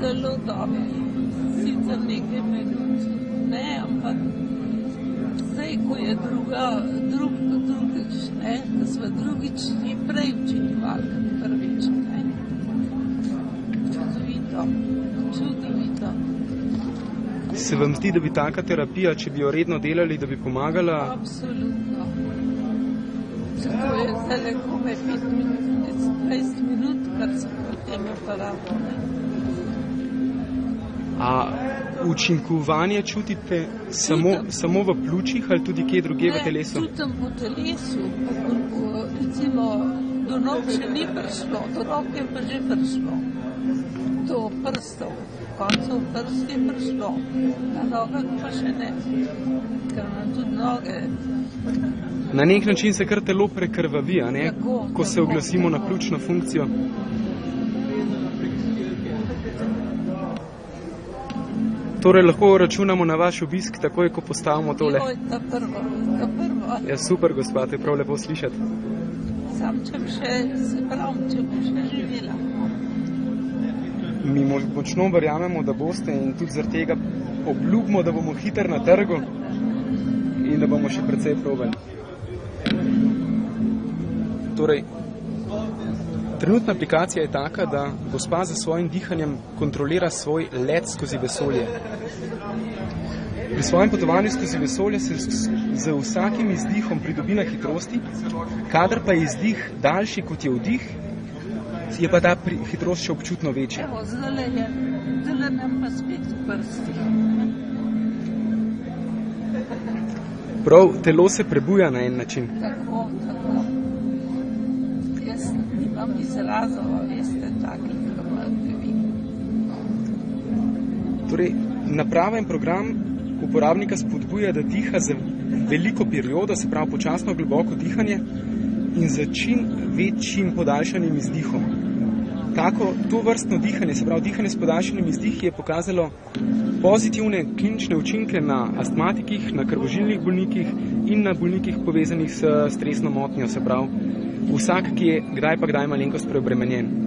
Zelo dobro. Sicer nekaj minut ne, ampak zdaj, ko je drugič, ne, da smo drugič in prej učinkovali, prvič, ne. Čudovito. Se vam zdi, da bi taka terapija, če bi jo redno delali, da bi pomagala? Absolutno. To je zdaj komaj 5 minut, 20 minut, kar se pri tem aparatu, ne. A učinkovanje čutite samo v pljučih ali tudi kje drugje v telesu? Ne, čutim po telesu. Recimo, do nog še ni prišlo, do rok je pa že prišlo. Do prstov, koncev prst je prišlo, na nogah pa še ne, ker imam tudi noge. Na nek način se kar telo prekrvavi, a ne? Ko se oglasimo na pljučno funkcijo. Torej lahko računamo na vaš obisk takoj, ko postavimo tole. Joj, ta prvo. Ja, super, gospa, to je prav lepo slišati. Sam, če bi še živela. Mi močno verjamemo, da boste in tudi zaradi tega obljubimo, da bomo hitro na trgu in da bomo še precej probali. Torej, trenutna aplikacija je taka, da gospa za svojim dihanjem kontrolira svoj let skozi vesolje. Pri svojem potovanju skozi vesolje se z vsakim izdihom pridobi na hitrosti, kadar pa je izdih daljši kot je vdih, je pa ta hitrost še občutno večja. Evo, zdaj nam pa spet prsti. Prav, telo se prebuja na en način. Tako. Jaz nimam izrazov, veste, takih, kot imate vi. Torej, naprava in program uporabnika spodbuja, da diha za veliko periodo, se pravi počasno globoko dihanje in za čim večjim podaljšanim izdihom. To vrstno dihanje, se pravi dihanje s podaljšanim izdihi, je pokazalo pozitivne klinične učinke na astmatikih, na krvožilnih bolnikih in na bolnikih povezanih s stresno motnjo, se pravi vsak, ki je kdaj malenkost preobremenjen.